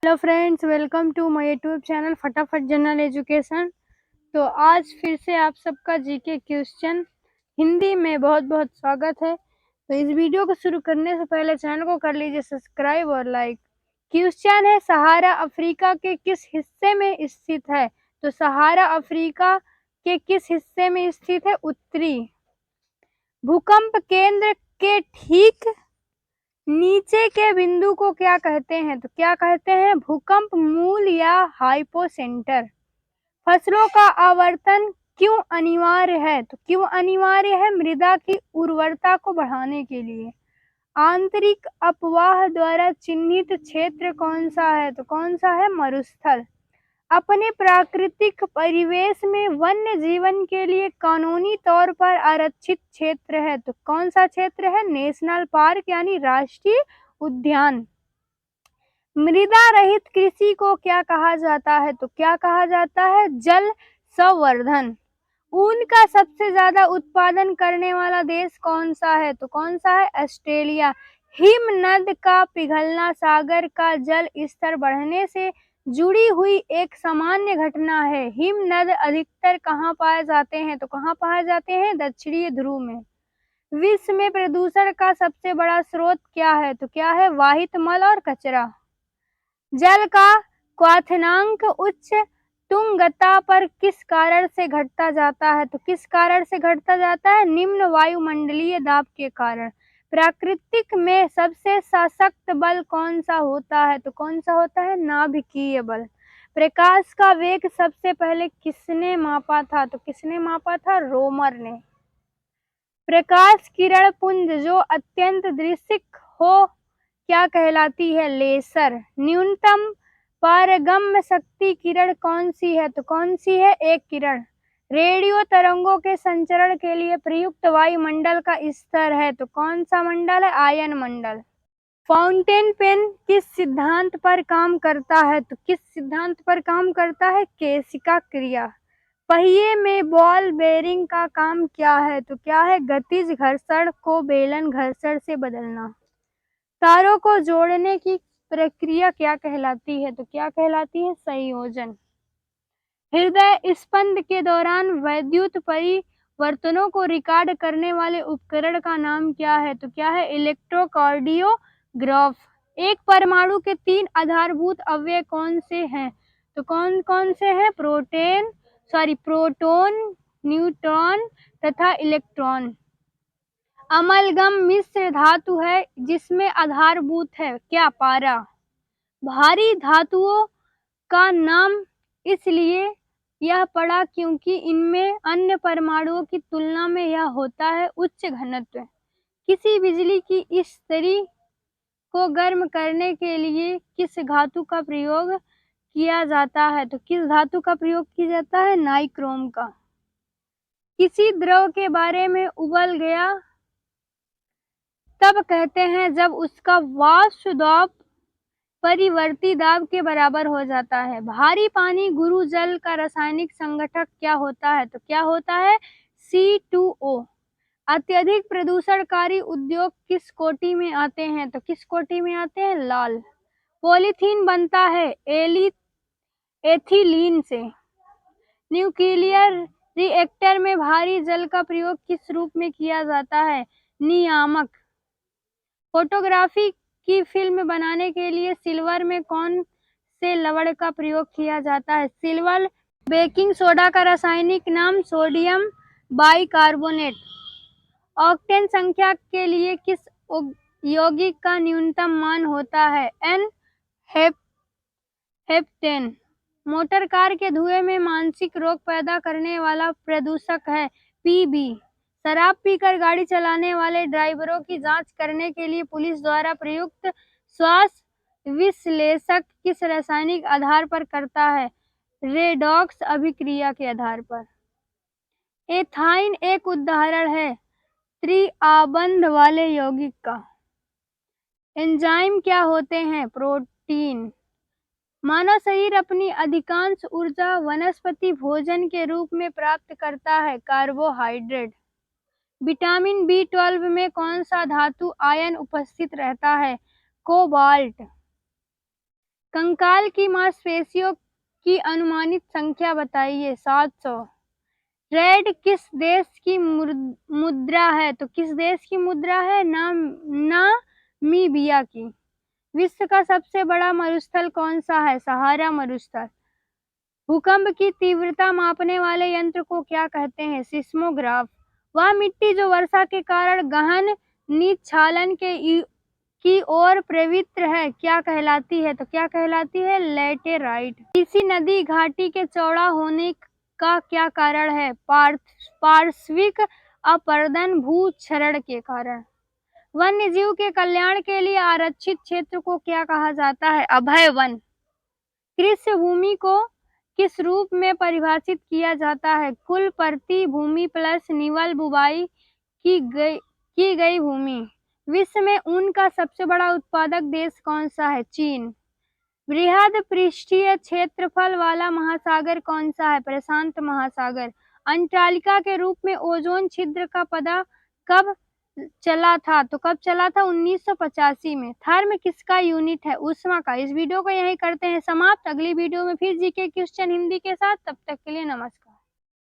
Hello friends, welcome to my YouTube channel Fatafat general education. तो आज फिर से आप सबका जीके क्वेश्चन हिंदी में बहुत बहुत स्वागत है। तो इस वीडियो को शुरू करने से पहले चैनल को कर लीजिए सब्सक्राइब और लाइक। क्वेश्चन है, सहारा अफ्रीका के किस हिस्से में स्थित है? तो सहारा अफ्रीका के किस हिस्से में स्थित है? उत्तरी। भूकंप केंद्र के ठीक नीचे के बिंदु को क्या कहते हैं? तो क्या कहते हैं? भूकंप मूल या हाइपोसेंटर। फसलों का आवर्तन क्यों अनिवार्य है? तो क्यों अनिवार्य है? मृदा की उर्वरता को बढ़ाने के लिए। आंतरिक अपवाह द्वारा चिन्हित क्षेत्र कौन सा है? तो कौन सा है? मरुस्थल। अपने प्राकृतिक परिवेश में वन्य जीवन के लिए कानूनी तौर पर आरक्षित क्षेत्र है। तो कौन सा क्षेत्र है? नेशनल पार्क यानी राष्ट्रीय उद्यान। मृदा रहित कृषि को क्या कहा जाता है? तो क्या कहा जाता है? जल संवर्धन। ऊन का सबसे ज्यादा उत्पादन करने वाला देश कौन सा है? तो कौन सा है? ऑस्ट्रेलिया। हिमनद का पिघलना सागर का जल स्तर बढ़ने से जुड़ी हुई एक सामान्य घटना है। हिमनद अधिकतर कहाँ पाए जाते हैं? तो कहाँ पाए जाते हैं? दक्षिणी ध्रुव में। विश्व में प्रदूषण का सबसे बड़ा स्रोत क्या है? तो क्या है? वाहित मल और कचरा। जल का क्वथनांक उच्च तुंगता पर किस कारण से घटता जाता है? तो किस कारण से घटता जाता है? निम्न वायुमंडलीय दाब के कारण। प्राकृतिक में सबसे सशक्त बल कौन सा होता है? तो कौन सा होता है? नाभिकीय बल। प्रकाश का वेग सबसे पहले किसने मापा था? तो किसने मापा था? रोमर ने। प्रकाश किरण पुंज जो अत्यंत दृश्यक हो क्या कहलाती है? लेसर। न्यूनतम पारगम्य शक्ति किरण कौन सी है? तो कौन सी है? एक किरण। रेडियो तरंगों के संचरण के लिए प्रयुक्त वायुमंडल का स्तर है। तो कौन सा मंडल है? आयन मंडल। फाउंटेन पेन किस सिद्धांत पर काम करता है? तो किस सिद्धांत पर काम करता है? केशिका क्रिया। पहिए में बॉल बेरिंग का काम क्या है? तो क्या है? गतिज घर्षण को बेलन घर्षण से बदलना। तारों को जोड़ने की प्रक्रिया क्या कहलाती है? तो क्या कहलाती है? संयोजन। हृदय स्पंद के दौरान वैद्युत परिवर्तनों को रिकॉर्ड करने वाले उपकरण का नाम क्या है? तो क्या है? इलेक्ट्रोकार्डियोग्राफ। एक परमाणु के 3 आधारभूत अवयव कौन से हैं? तो कौन कौन से हैं? प्रोटॉन, न्यूट्रॉन तथा इलेक्ट्रॉन। अमलगम मिश्र धातु है जिसमें आधारभूत है क्या? पारा। भारी धातुओं का नाम इसलिए यह पड़ा क्योंकि इनमें अन्य परमाणुओं की तुलना में यह होता है उच्च घनत्व। किसी बिजली की स्थिति को गर्म करने के लिए किस धातु का प्रयोग किया जाता है? तो किस धातु का प्रयोग किया जाता है? नाइक्रोम का। किसी द्रव के बारे में उबल गया तब कहते हैं जब उसका वाष्प दाब परिवर्ती दाब के बराबर हो जाता है। भारी पानी गुरु जल का रासायनिक संगठक क्या होता है? तो क्या होता है? C2O। अत्यधिक प्रदूषणकारी उद्योग किस कोटि में आते हैं? तो किस कोटि में आते हैं? लाल। पॉलीथीन बनता है एथिलीन से। न्यूक्लियर रिएक्टर में भारी जल का प्रयोग किस रूप में किया जाता है? नियामक। फोटोग्राफी की फिल्म बनाने के लिए सिल्वर में कौन से लवण का प्रयोग किया जाता है? सिल्वर। बेकिंग सोडा का रासायनिक नाम? Sodium bicarbonate. ऑक्टेन संख्या के लिए किस यौगिक का न्यूनतम मान होता है? N heptane. मोटर कार के धुएं में मानसिक रोग पैदा करने वाला प्रदूषक है PB। शराब पीकर गाड़ी चलाने वाले ड्राइवरों की जांच करने के लिए पुलिस द्वारा प्रयुक्त स्वास्थ्य विश्लेषक किस रासायनिक आधार पर करता है? रेडॉक्स अभिक्रिया के आधार पर। एथाइन एक उदाहरण है त्रिआबंध वाले यौगिक का। एंजाइम क्या होते हैं? प्रोटीन। मानव शरीर अपनी अधिकांश ऊर्जा वनस्पति भोजन के रूप में प्राप्त करता है कार्बोहाइड्रेट। विटामिन B12 में कौन सा धातु आयन उपस्थित रहता है? कोबाल्ट। कंकाल की मांसपेशियों की अनुमानित संख्या बताइए। 700। रेड किस देश की मुद्रा है? तो किस देश की मुद्रा है? नामीबिया की। विश्व का सबसे बड़ा मरुस्थल कौन सा है? सहारा मरुस्थल। भूकंप की तीव्रता मापने वाले यंत्र को क्या कहते हैं? सिस्मोग्राफ। वह मिट्टी जो वर्षा के कारण गहन निस्खलन की ओर प्रवृत्त है क्या कहलाती है? तो क्या कहलाती है? लैटेराइट। किसी नदी घाटी के चौड़ा होने का क्या कारण है? पार्श्विक अपरदन भूक्षरण के कारण। वन्य जीव के कल्याण के लिए आरक्षित क्षेत्र को क्या कहा जाता है? अभय वन। कृषि भूमि को किस रूप में परिभाषित किया जाता है? कुल प्रति भूमि प्लस निवल बुवाई की गई भूमि। विश्व में ऊन का सबसे बड़ा उत्पादक देश कौन सा है? चीन। बृहद पृष्ठीय क्षेत्रफल वाला महासागर कौन सा है? प्रशांत महासागर। अंटार्कटिका के रूप में ओजोन छिद्र का पता कब चला था? तो कब चला था? 1985 में। थर्म किसका यूनिट है? ऊष्मा का। इस वीडियो को यहीं करते हैं समाप्त। अगली वीडियो में फिर जीके क्वेश्चन हिंदी के साथ। तब तक के लिए नमस्कार।